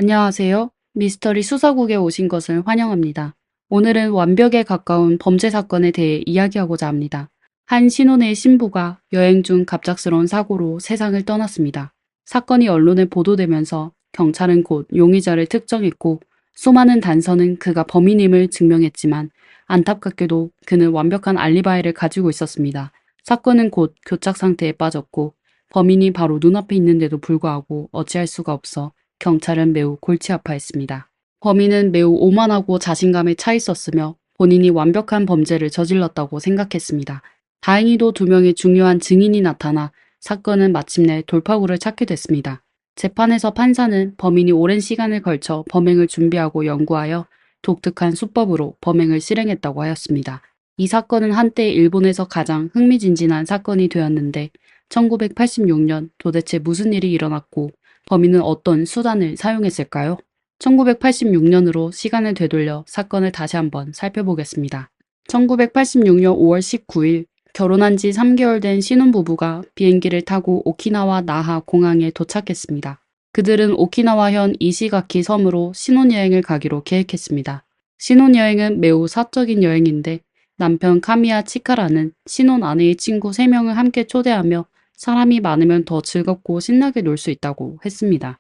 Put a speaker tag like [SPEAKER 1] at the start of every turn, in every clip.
[SPEAKER 1] 안녕하세요. 미스터리 수사국에 오신 것을 환영합니다. 오늘은 완벽에 가까운 범죄 사건에 대해 이야기하고자 합니다. 한 신혼의 신부가 여행 중 갑작스러운 사고로 세상을 떠났습니다. 사건이 언론에 보도되면서 경찰은 곧 용의자를 특정했고 수많은 단서는 그가 범인임을 증명했지만 안타깝게도 그는 완벽한 알리바이를 가지고 있었습니다. 사건은 곧 교착 상태에 빠졌고 범인이 바로 눈앞에 있는데도 불구하고 어찌할 수가 없어 경찰은 매우 골치 아파했습니다. 범인은 매우 오만하고 자신감에 차 있었으며 본인이 완벽한 범죄를 저질렀다고 생각했습니다. 다행히도 두 명의 중요한 증인이 나타나 사건은 마침내 돌파구를 찾게 됐습니다. 재판에서 판사는 범인이 오랜 시간을 걸쳐 범행을 준비하고 연구하여 독특한 수법으로 범행을 실행했다고 하였습니다. 이 사건은 한때 일본에서 가장 흥미진진한 사건이 되었는데 1986년 도대체 무슨 일이 일어났고 범인은 어떤 수단을 사용했을까요? 1986년으로 시간을 되돌려 사건을 다시 한번 살펴보겠습니다. 1986년 5월 19일 결혼한 지 3개월 된 신혼부부가 비행기를 타고 오키나와 나하 공항에 도착했습니다. 그들은 오키나와현 이시가키 섬으로 신혼여행을 가기로 계획했습니다. 신혼여행은 매우 사적인 여행인데 남편 카미야 치카라는 신혼 아내의 친구 3명을 함께 초대하며 사람이 많으면 더 즐겁고 신나게 놀 수 있다고 했습니다.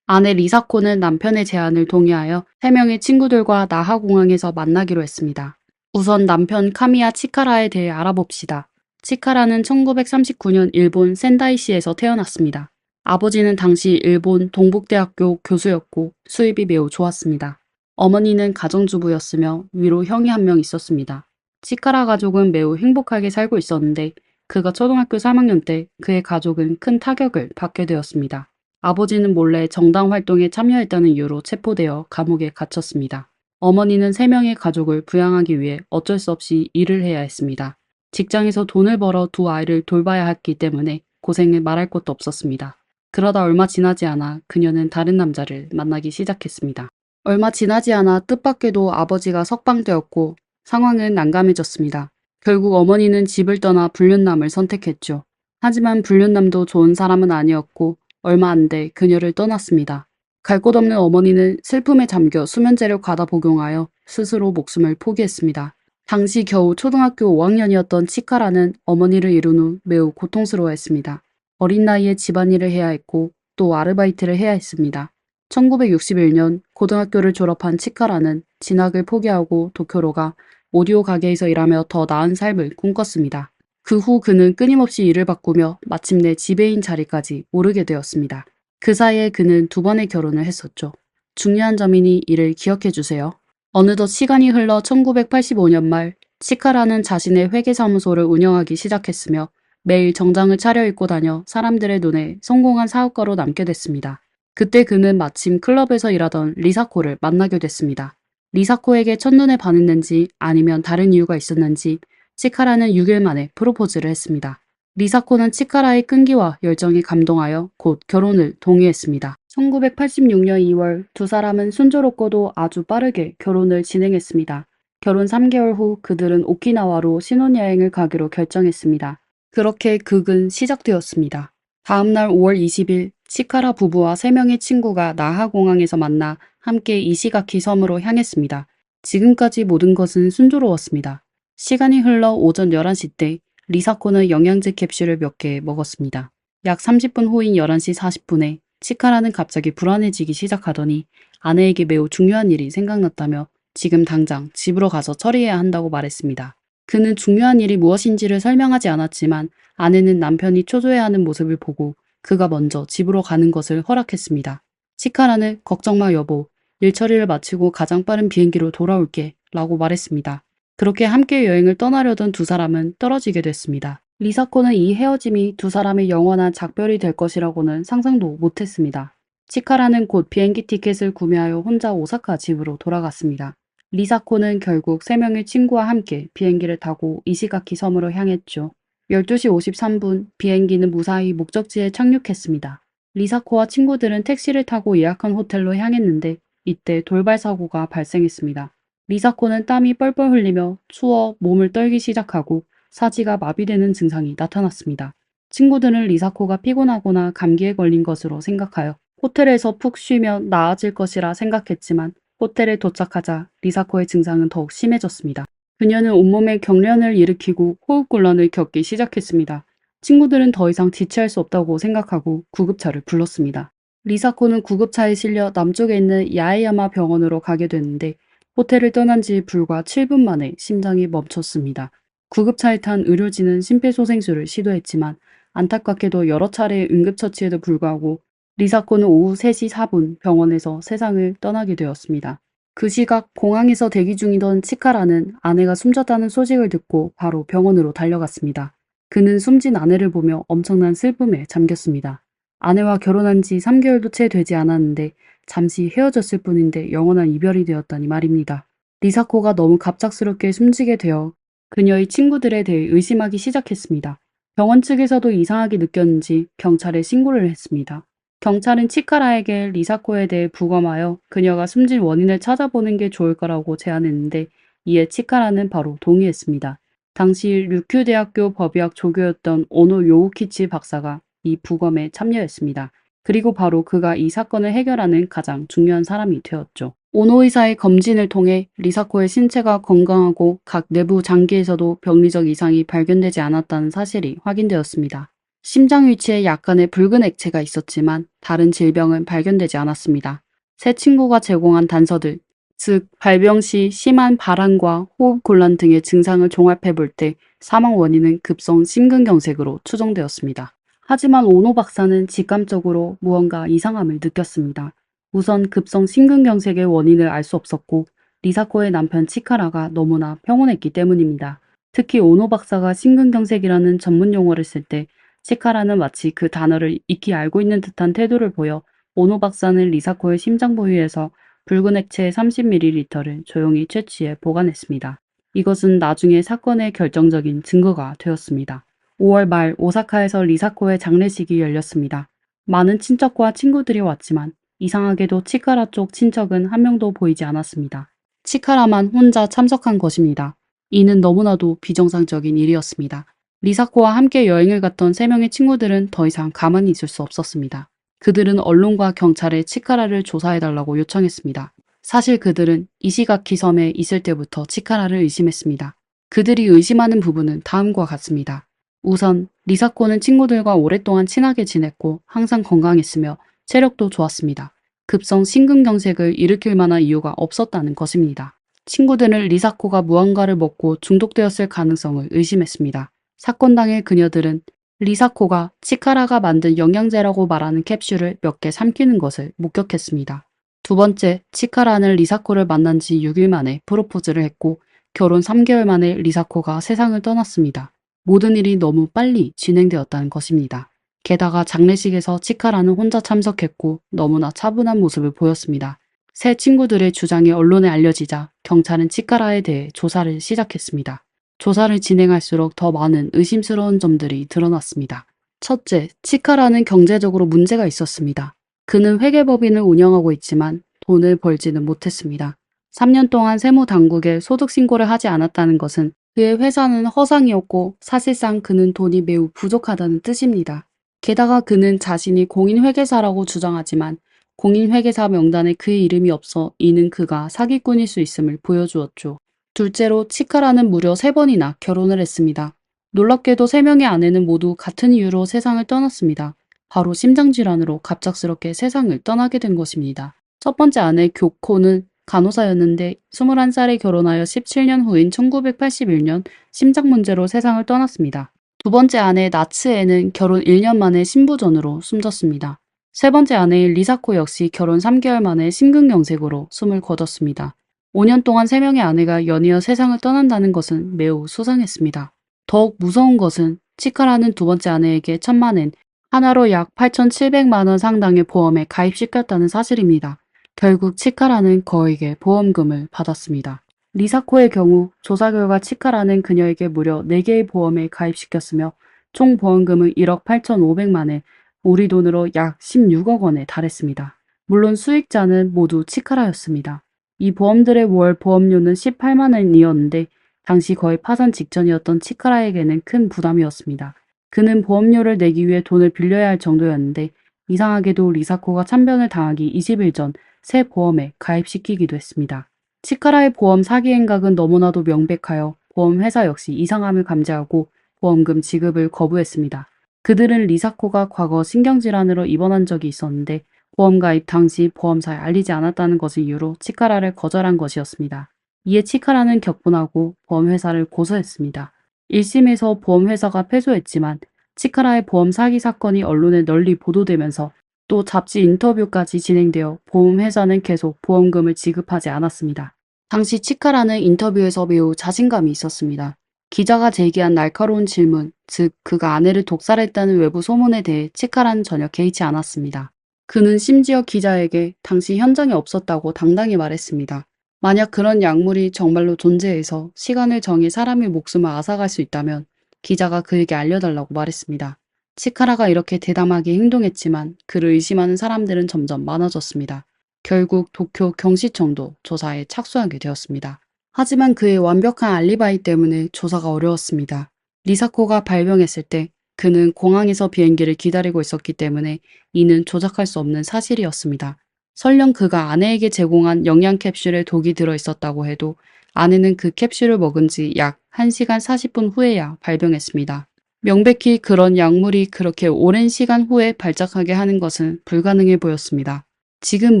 [SPEAKER 1] 아내 리사코는 남편의 제안을 동의하여 3명의 친구들과 나하공항에서 만나기로 했습니다. 우선 남편 카미야 치카라에 대해 알아봅시다. 치카라는 1939년 일본 센다이시에서 태어났습니다. 아버지는 당시 일본 동북대학교 교수였고 수입이 매우 좋았습니다. 어머니는 가정주부였으며 위로 형이 한 명 있었습니다. 치카라 가족은 매우 행복하게 살고 있었는데 그가 초등학교 3학년 때 그의 가족은 큰 타격을 받게 되었습니다. 아버지는 몰래 정당 활동에 참여했다는 이유로 체포되어 감옥에 갇혔습니다. 어머니는 3명의 가족을 부양하기 위해 어쩔 수 없이 일을 해야 했습니다. 직장에서 돈을 벌어 두 아이를 돌봐야 했기 때문에 고생을 말할 것도 없었습니다. 그러다 얼마 지나지 않아 그녀는 다른 남자를 만나기 시작했습니다. 얼마 지나지 않아 뜻밖에도 아버지가 석방되었고 상황은 난감해졌습니다. 결국 어머니는 집을 떠나 불륜남을 선택했죠. 하지만 불륜남도 좋은 사람은 아니었고 얼마 안 돼 그녀를 떠났습니다. 갈 곳 없는 어머니는 슬픔에 잠겨 수면제를 과다 복용하여 스스로 목숨을 포기했습니다. 당시 겨우 초등학교 5학년이었던 치카라는 어머니를 잃은 후 매우 고통스러워했습니다. 어린 나이에 집안일을 해야 했고 또 아르바이트를 해야 했습니다. 1961년 고등학교를 졸업한 치카라는 진학을 포기하고 도쿄로 가 오디오 가게에서 일하며 더 나은 삶을 꿈꿨습니다. 그 후 그는 끊임없이 일을 바꾸며 마침내 지배인 자리까지 오르게 되었습니다. 그 사이에 그는 2번의 결혼을 했었죠. 중요한 점이니 이를 기억해 주세요. 어느덧 시간이 흘러 1985년 말 치카라는 자신의 회계사무소를 운영하기 시작했으며 매일 정장을 차려입고 다녀 사람들의 눈에 성공한 사업가로 남게 됐습니다. 그때 그는 마침 클럽에서 일하던 리사코를 만나게 됐습니다. 리사코에게 첫눈에 반했는지 아니면 다른 이유가 있었는지 치카라는 6일 만에 프로포즈를 했습니다. 리사코는 치카라의 끈기와 열정에 감동하여 곧 결혼을 동의했습니다. 1986년 2월 두 사람은 순조롭고도 아주 빠르게 결혼을 진행했습니다. 결혼 3개월 후 그들은 오키나와로 신혼여행을 가기로 결정했습니다. 그렇게 극은 시작되었습니다. 다음날 5월 20일 치카라 부부와 3명의 친구가 나하공항에서 만나 함께 이시가키 섬으로 향했습니다. 지금까지 모든 것은 순조로웠습니다. 시간이 흘러 오전 11시 때 리사코는 영양제 캡슐을 몇 개 먹었습니다. 약 30분 후인 11시 40분에 치카라는 갑자기 불안해지기 시작하더니 아내에게 매우 중요한 일이 생각났다며 지금 당장 집으로 가서 처리해야 한다고 말했습니다. 그는 중요한 일이 무엇인지를 설명하지 않았지만 아내는 남편이 초조해하는 모습을 보고 그가 먼저 집으로 가는 것을 허락했습니다. 치카라는 걱정 마 여보, 일 처리를 마치고 가장 빠른 비행기로 돌아올게 라고 말했습니다. 그렇게 함께 여행을 떠나려던 두 사람은 떨어지게 됐습니다. 리사코는 이 헤어짐이 두 사람의 영원한 작별이 될 것이라고는 상상도 못했습니다. 치카라는 곧 비행기 티켓을 구매하여 혼자 오사카 집으로 돌아갔습니다. 리사코는 결국 3명의 친구와 함께 비행기를 타고 이시가키 섬으로 향했죠. 12시 53분 비행기는 무사히 목적지에 착륙했습니다. 리사코와 친구들은 택시를 타고 예약한 호텔로 향했는데 이때 돌발 사고가 발생했습니다. 리사코는 땀이 뻘뻘 흘리며 추워 몸을 떨기 시작하고 사지가 마비되는 증상이 나타났습니다. 친구들은 리사코가 피곤하거나 감기에 걸린 것으로 생각하여 호텔에서 푹 쉬면 나아질 것이라 생각했지만 호텔에 도착하자 리사코의 증상은 더욱 심해졌습니다. 그녀는 온몸에 경련을 일으키고 호흡곤란을 겪기 시작했습니다. 친구들은 더 이상 지체할 수 없다고 생각하고 구급차를 불렀습니다. 리사코는 구급차에 실려 남쪽에 있는 야에야마 병원으로 가게 됐는데 호텔을 떠난 지 불과 7분 만에 심장이 멈췄습니다. 구급차에 탄 의료진은 심폐소생술을 시도했지만 안타깝게도 여러 차례 응급처치에도 불구하고 리사코는 오후 3시 4분 병원에서 세상을 떠나게 되었습니다. 그 시각 공항에서 대기 중이던 치카라는 아내가 숨졌다는 소식을 듣고 바로 병원으로 달려갔습니다. 그는 숨진 아내를 보며 엄청난 슬픔에 잠겼습니다. 아내와 결혼한 지 3개월도 채 되지 않았는데 잠시 헤어졌을 뿐인데 영원한 이별이 되었다니 말입니다. 리사코가 너무 갑작스럽게 숨지게 되어 그녀의 친구들에 대해 의심하기 시작했습니다. 병원 측에서도 이상하게 느꼈는지 경찰에 신고를 했습니다. 경찰은 치카라에게 리사코에 대해 부검하여 그녀가 숨진 원인을 찾아보는 게 좋을 거라고 제안했는데 이에 치카라는 바로 동의했습니다. 당시 류큐 대학교 법의학 조교였던 오노 요우키치 박사가 이 부검에 참여했습니다. 그리고 바로 그가 이 사건을 해결하는 가장 중요한 사람이 되었죠. 오노 의사의 검진을 통해 리사코의 신체가 건강하고 각 내부 장기에서도 병리적 이상이 발견되지 않았다는 사실이 확인되었습니다. 심장 위치에 약간의 붉은 액체가 있었지만 다른 질병은 발견되지 않았습니다. 세 친구가 제공한 단서들, 즉 발병 시 심한 발한과 호흡 곤란 등의 증상을 종합해 볼 때 사망 원인은 급성 심근경색으로 추정되었습니다. 하지만 오노 박사는 직감적으로 무언가 이상함을 느꼈습니다. 우선 급성 심근경색의 원인을 알 수 없었고 리사코의 남편 치카라가 너무나 평온했기 때문입니다. 특히 오노 박사가 심근경색이라는 전문 용어를 쓸 때 치카라는 마치 그 단어를 익히 알고 있는 듯한 태도를 보여 오노 박사는 리사코의 심장 부위에서 붉은 액체 30ml를 조용히 채취해 보관했습니다. 이것은 나중에 사건의 결정적인 증거가 되었습니다. 5월 말 오사카에서 리사코의 장례식이 열렸습니다. 많은 친척과 친구들이 왔지만 이상하게도 치카라 쪽 친척은 한 명도 보이지 않았습니다. 치카라만 혼자 참석한 것입니다. 이는 너무나도 비정상적인 일이었습니다. 리사코와 함께 여행을 갔던 3명의 친구들은 더 이상 가만히 있을 수 없었습니다. 그들은 언론과 경찰에 치카라를 조사해달라고 요청했습니다. 사실 그들은 이시가키 섬에 있을 때부터 치카라를 의심했습니다. 그들이 의심하는 부분은 다음과 같습니다. 우선 리사코는 친구들과 오랫동안 친하게 지냈고 항상 건강했으며 체력도 좋았습니다. 급성 심근경색을 일으킬 만한 이유가 없었다는 것입니다. 친구들은 리사코가 무언가를 먹고 중독되었을 가능성을 의심했습니다. 사건 당일 그녀들은 리사코가 치카라가 만든 영양제라고 말하는 캡슐을 몇 개 삼키는 것을 목격했습니다. 두 번째, 치카라는 리사코를 만난 지 6일 만에 프로포즈를 했고 결혼 3개월 만에 리사코가 세상을 떠났습니다. 모든 일이 너무 빨리 진행되었다는 것입니다. 게다가 장례식에서 치카라는 혼자 참석했고 너무나 차분한 모습을 보였습니다. 새 친구들의 주장이 언론에 알려지자 경찰은 치카라에 대해 조사를 시작했습니다. 조사를 진행할수록 더 많은 의심스러운 점들이 드러났습니다. 첫째, 치카라는 경제적으로 문제가 있었습니다. 그는 회계법인을 운영하고 있지만 돈을 벌지는 못했습니다. 3년 동안 세무당국에 소득신고를 하지 않았다는 것은 그의 회사는 허상이었고 사실상 그는 돈이 매우 부족하다는 뜻입니다. 게다가 그는 자신이 공인회계사라고 주장하지만 공인회계사 명단에 그의 이름이 없어 이는 그가 사기꾼일 수 있음을 보여주었죠. 둘째로 치카라는 무려 3번이나 결혼을 했습니다. 놀랍게도 3명의 아내는 모두 같은 이유로 세상을 떠났습니다. 바로 심장질환으로 갑작스럽게 세상을 떠나게 된 것입니다. 첫 번째 아내 교코는 간호사였는데 21살에 결혼하여 17년 후인 1981년 심장 문제로 세상을 떠났습니다. 두 번째 아내 나츠에는 결혼 1년 만에 심부전으로 숨졌습니다. 세 번째 아내인 리사코 역시 결혼 3개월 만에 심근경색으로 숨을 거뒀습니다. 5년 동안 3명의 아내가 연이어 세상을 떠난다는 것은 매우 수상했습니다. 더욱 무서운 것은 치카라는 두 번째 아내에게 1,000만 엔, 하나로 약 8,700만 원 상당의 보험에 가입시켰다는 사실입니다. 결국 치카라는 거액의 보험금을 받았습니다. 리사코의 경우 조사 결과 치카라는 그녀에게 무려 4개의 보험에 가입시켰으며 총 보험금은 1억 8,500만 엔, 우리 돈으로 약 16억 원에 달했습니다. 물론 수익자는 모두 치카라였습니다. 이 보험들의 월 보험료는 18만 엔이었는데 당시 거의 파산 직전이었던 치카라에게는 큰 부담이었습니다. 그는 보험료를 내기 위해 돈을 빌려야 할 정도였는데 이상하게도 리사코가 참변을 당하기 20일 전 새 보험에 가입시키기도 했습니다. 치카라의 보험 사기 행각은 너무나도 명백하여 보험회사 역시 이상함을 감지하고 보험금 지급을 거부했습니다. 그들은 리사코가 과거 신경질환으로 입원한 적이 있었는데 보험 가입 당시 보험사에 알리지 않았다는 것을 이유로 치카라를 거절한 것이었습니다. 이에 치카라는 격분하고 보험회사를 고소했습니다. 1심에서 보험회사가 패소했지만 치카라의 보험 사기 사건이 언론에 널리 보도되면서 또 잡지 인터뷰까지 진행되어 보험회사는 계속 보험금을 지급하지 않았습니다. 당시 치카라는 인터뷰에서 매우 자신감이 있었습니다. 기자가 제기한 날카로운 질문, 즉 그가 아내를 독살했다는 외부 소문에 대해 치카라는 전혀 개의치 않았습니다. 그는 심지어 기자에게 당시 현장에 없었다고 당당히 말했습니다. 만약 그런 약물이 정말로 존재해서 시간을 정해 사람의 목숨을 앗아갈 수 있다면 기자가 그에게 알려달라고 말했습니다. 치카라가 이렇게 대담하게 행동했지만 그를 의심하는 사람들은 점점 많아졌습니다. 결국 도쿄 경시청도 조사에 착수하게 되었습니다. 하지만 그의 완벽한 알리바이 때문에 조사가 어려웠습니다. 리사코가 발병했을 때 그는 공항에서 비행기를 기다리고 있었기 때문에 이는 조작할 수 없는 사실이었습니다. 설령 그가 아내에게 제공한 영양 캡슐에 독이 들어있었다고 해도 아내는 그 캡슐을 먹은 지 약 1시간 40분 후에야 발병했습니다. 명백히 그런 약물이 그렇게 오랜 시간 후에 발작하게 하는 것은 불가능해 보였습니다. 지금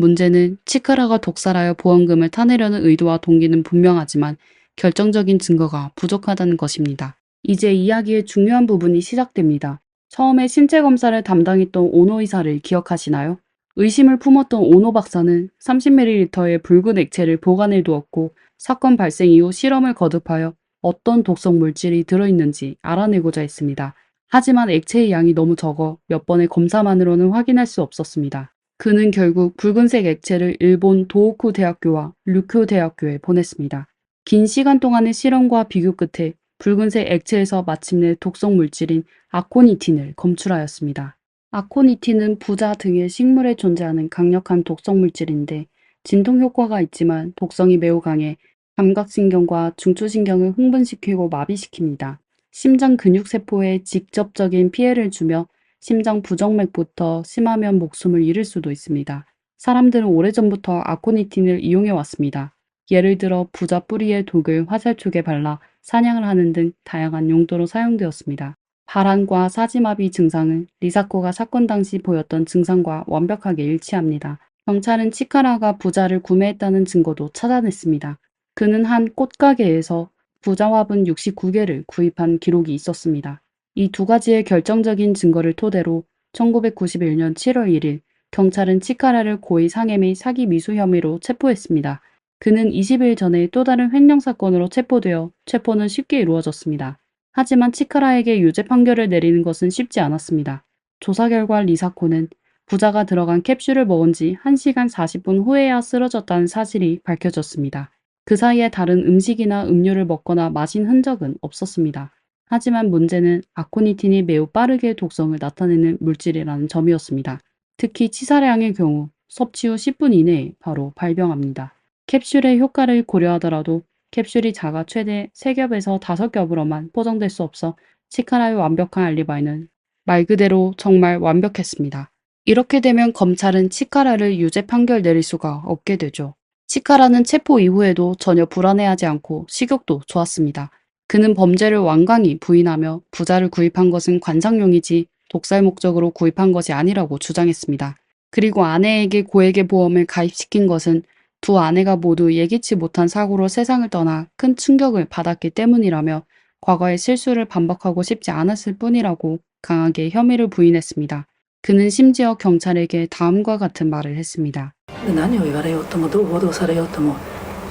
[SPEAKER 1] 문제는 치카라가 독살하여 보험금을 타내려는 의도와 동기는 분명하지만 결정적인 증거가 부족하다는 것입니다. 이제 이야기의 중요한 부분이 시작됩니다. 처음에 신체 검사를 담당했던 오노 의사를 기억하시나요? 의심을 품었던 오노 박사는 30ml의 붉은 액체를 보관해 두었고 사건 발생 이후 실험을 거듭하여 어떤 독성 물질이 들어있는지 알아내고자 했습니다. 하지만 액체의 양이 너무 적어 몇 번의 검사만으로는 확인할 수 없었습니다. 그는 결국 붉은색 액체를 일본 도호쿠 대학교와 류쿄 대학교에 보냈습니다. 긴 시간 동안의 실험과 비교 끝에 붉은색 액체에서 마침내 독성 물질인 아코니틴을 검출하였습니다. 아코니틴은 부자 등의 식물에 존재하는 강력한 독성 물질인데 진통 효과가 있지만 독성이 매우 강해 감각신경과 중추신경을 흥분시키고 마비시킵니다. 심장 근육세포에 직접적인 피해를 주며 심장 부정맥부터 심하면 목숨을 잃을 수도 있습니다. 사람들은 오래전부터 아코니틴을 이용해 왔습니다. 예를 들어 부자 뿌리에 독을 화살촉에 발라 사냥을 하는 등 다양한 용도로 사용되었습니다. 발한과 사지마비 증상은 리사코가 사건 당시 보였던 증상과 완벽하게 일치합니다. 경찰은 치카라가 부자를 구매했다는 증거도 찾아냈습니다. 그는 한 꽃가게에서 부자화분 69개를 구입한 기록이 있었습니다. 이 두 가지의 결정적인 증거를 토대로 1991년 7월 1일 경찰은 치카라를 고의 상해 및 사기 미수 혐의로 체포했습니다. 그는 20일 전에 또 다른 횡령 사건으로 체포되어 체포는 쉽게 이루어졌습니다. 하지만 치카라에게 유죄 판결을 내리는 것은 쉽지 않았습니다. 조사 결과 리사코는 부자가 들어간 캡슐을 먹은 지 1시간 40분 후에야 쓰러졌다는 사실이 밝혀졌습니다. 그 사이에 다른 음식이나 음료를 먹거나 마신 흔적은 없었습니다. 하지만 문제는 아코니틴이 매우 빠르게 독성을 나타내는 물질이라는 점이었습니다. 특히 치사량의 경우 섭취 후 10분 이내에 바로 발병합니다. 캡슐의 효과를 고려하더라도 캡슐이 작아 최대 3겹에서 5겹으로만 포장될 수 없어 치카라의 완벽한 알리바이는 말 그대로 정말 완벽했습니다. 이렇게 되면 검찰은 치카라를 유죄 판결 내릴 수가 없게 되죠. 치카라는 체포 이후에도 전혀 불안해하지 않고 식욕도 좋았습니다. 그는 범죄를 완강히 부인하며 부자를 구입한 것은 관상용이지 독살 목적으로 구입한 것이 아니라고 주장했습니다. 그리고 아내에게 고액의 보험을 가입시킨 것은 두 아내가 모두 예기치 못한 사고로 세상을 떠나 큰 충격을 받았기 때문이라며 과거의 실수를 반복하고 싶지 않았을 뿐이라고 강하게 혐의를 부인했습니다. 그는 심지어 경찰에게 다음과 같은 말을 했습니다.
[SPEAKER 2] 何を言われようともどう報道されようとも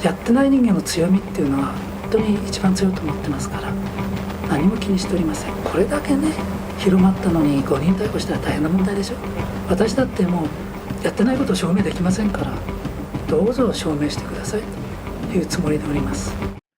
[SPEAKER 2] やってない人間の強みっていうのは本当に一番強いと思ってますから何も気にしておりません。これだけね広まったのに5人逮捕したら大変な問題でしょ。私だってもうやってないことを証明できませんからどうぞ証明してくださいというつもりでおります。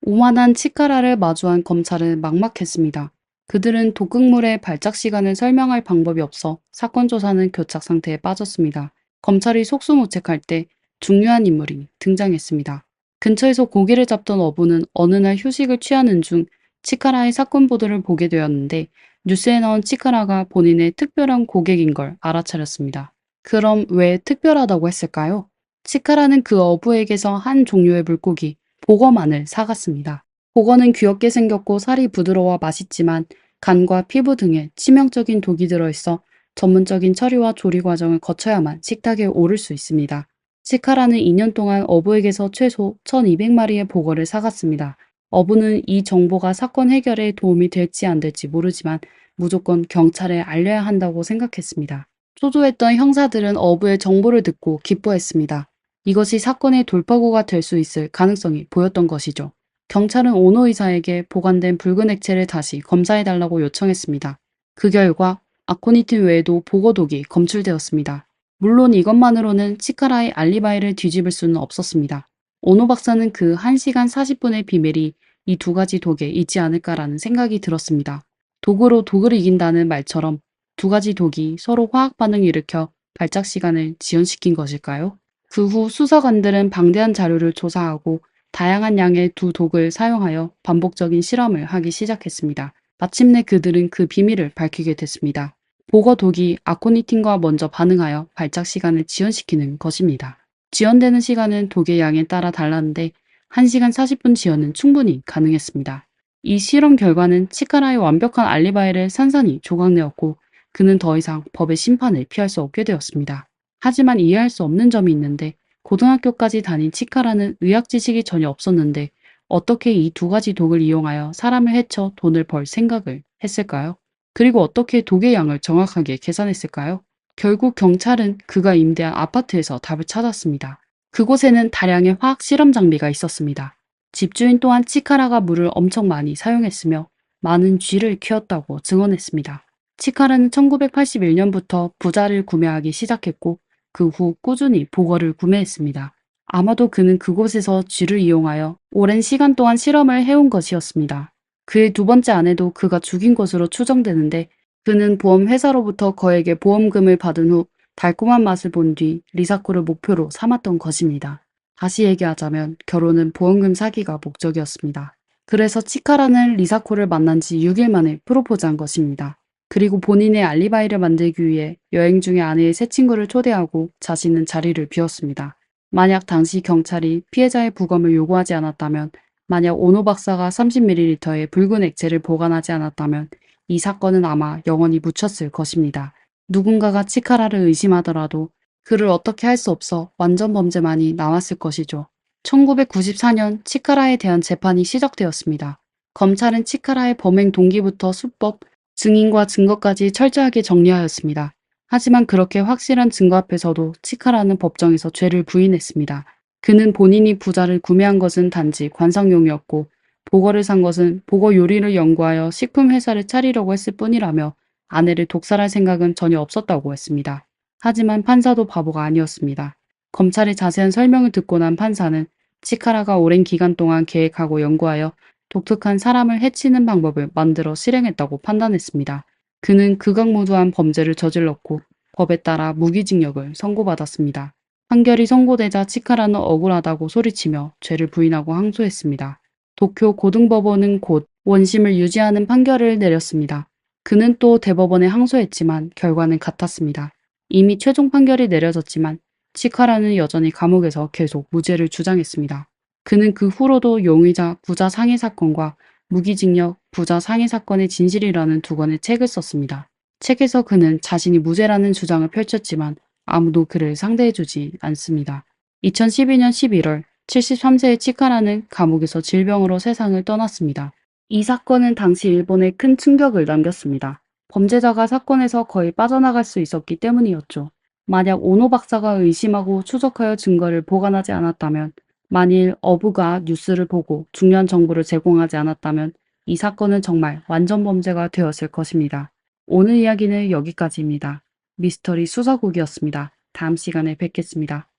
[SPEAKER 1] 오만한 치카라를 마주한 검찰은 막막했습니다. 그들은 독극물의 발작 시간을 설명할 방법이 없어 사건 조사는 교착 상태에 빠졌습니다. 검찰이 속수무책할 때 중요한 인물이 등장했습니다. 근처에서 고기를 잡던 어부는 어느 날 휴식을 취하는 중 치카라의 사건 보도를 보게 되었는데 뉴스에 나온 치카라가 본인의 특별한 고객인 걸 알아차렸습니다. 그럼 왜 특별하다고 했을까요? 치카라는 그 어부에게서 한 종류의 물고기, 보거만을 사갔습니다. 보거는 귀엽게 생겼고 살이 부드러워 맛있지만 간과 피부 등에 치명적인 독이 들어있어 전문적인 처리와 조리 과정을 거쳐야만 식탁에 오를 수 있습니다. 치카라는 2년 동안 어부에게서 최소 1200마리의 보거를 사갔습니다. 어부는 이 정보가 사건 해결에 도움이 될지 안 될지 모르지만 무조건 경찰에 알려야 한다고 생각했습니다. 초조했던 형사들은 어부의 정보를 듣고 기뻐했습니다. 이것이 사건의 돌파구가 될 수 있을 가능성이 보였던 것이죠. 경찰은 오노 의사에게 보관된 붉은 액체를 다시 검사해달라고 요청했습니다. 그 결과 아코니틴 외에도 보고독이 검출되었습니다. 물론 이것만으로는 치카라의 알리바이를 뒤집을 수는 없었습니다. 오노 박사는 그 1시간 40분의 비밀이 이 두 가지 독에 있지 않을까라는 생각이 들었습니다. 독으로 독을 이긴다는 말처럼 두 가지 독이 서로 화학 반응을 일으켜 발작 시간을 지연시킨 것일까요? 그 후 수사관들은 방대한 자료를 조사하고 다양한 양의 두 독을 사용하여 반복적인 실험을 하기 시작했습니다. 마침내 그들은 그 비밀을 밝히게 됐습니다. 보거 독이 아코니틴과 먼저 반응하여 발작 시간을 지연시키는 것입니다. 지연되는 시간은 독의 양에 따라 달랐는데 1시간 40분 지연은 충분히 가능했습니다. 이 실험 결과는 치카라의 완벽한 알리바이를 산산이 조각내었고 그는 더 이상 법의 심판을 피할 수 없게 되었습니다. 하지만 이해할 수 없는 점이 있는데 고등학교까지 다닌 치카라는 의학 지식이 전혀 없었는데 어떻게 이 두 가지 독을 이용하여 사람을 해쳐 돈을 벌 생각을 했을까요? 그리고 어떻게 독의 양을 정확하게 계산했을까요? 결국 경찰은 그가 임대한 아파트에서 답을 찾았습니다. 그곳에는 다량의 화학 실험 장비가 있었습니다. 집주인 또한 치카라가 물을 엄청 많이 사용했으며 많은 쥐를 키웠다고 증언했습니다. 치카라는 1981년부터 부자를 구매하기 시작했고 그 후 꾸준히 보거를 구매했습니다. 아마도 그는 그곳에서 쥐를 이용하여 오랜 시간 동안 실험을 해온 것이었습니다. 그의 두 번째 아내도 그가 죽인 것으로 추정되는데 그는 보험회사로부터 거액의 보험금을 받은 후 달콤한 맛을 본 뒤 리사코를 목표로 삼았던 것입니다. 다시 얘기하자면 결혼은 보험금 사기가 목적이었습니다. 그래서 치카라는 리사코를 만난 지 6일 만에 프로포즈한 것입니다. 그리고 본인의 알리바이를 만들기 위해 여행 중에 아내의 새 친구를 초대하고 자신은 자리를 비웠습니다. 만약 당시 경찰이 피해자의 부검을 요구하지 않았다면, 만약 오노 박사가 30ml의 붉은 액체를 보관하지 않았다면 이 사건은 아마 영원히 묻혔을 것입니다. 누군가가 치카라를 의심하더라도 그를 어떻게 할 수 없어 완전 범죄만이 나왔을 것이죠. 1994년 치카라에 대한 재판이 시작되었습니다. 검찰은 치카라의 범행 동기부터 수법, 증인과 증거까지 철저하게 정리하였습니다. 하지만 그렇게 확실한 증거 앞에서도 치카라는 법정에서 죄를 부인했습니다. 그는 본인이 부자를 구매한 것은 단지 관상용이었고 보거를 산 것은 보거 요리를 연구하여 식품 회사를 차리려고 했을 뿐이라며 아내를 독살할 생각은 전혀 없었다고 했습니다. 하지만 판사도 바보가 아니었습니다. 검찰의 자세한 설명을 듣고 난 판사는 치카라가 오랜 기간 동안 계획하고 연구하여 독특한 사람을 해치는 방법을 만들어 실행했다고 판단했습니다. 그는 극악무도한 범죄를 저질렀고 법에 따라 무기징역을 선고받았습니다. 판결이 선고되자 치카라는 억울하다고 소리치며 죄를 부인하고 항소했습니다. 도쿄 고등법원은 곧 원심을 유지하는 판결을 내렸습니다. 그는 또 대법원에 항소했지만 결과는 같았습니다. 이미 최종 판결이 내려졌지만 치카라는 여전히 감옥에서 계속 무죄를 주장했습니다. 그는 그 후로도 용의자 부자 상해 사건과 무기징역 부자 상해 사건의 진실이라는 두 권의 책을 썼습니다. 책에서 그는 자신이 무죄라는 주장을 펼쳤지만 아무도 그를 상대해주지 않습니다. 2012년 11월 73세의 치카라는 감옥에서 질병으로 세상을 떠났습니다. 이 사건은 당시 일본에 큰 충격을 남겼습니다. 범죄자가 사건에서 거의 빠져나갈 수 있었기 때문이었죠. 만약 오노 박사가 의심하고 추적하여 증거를 보관하지 않았다면, 만일 어부가 뉴스를 보고 중요한 정보를 제공하지 않았다면 이 사건은 정말 완전 범죄가 되었을 것입니다. 오늘 이야기는 여기까지입니다. 미스터리 수사국이었습니다. 다음 시간에 뵙겠습니다.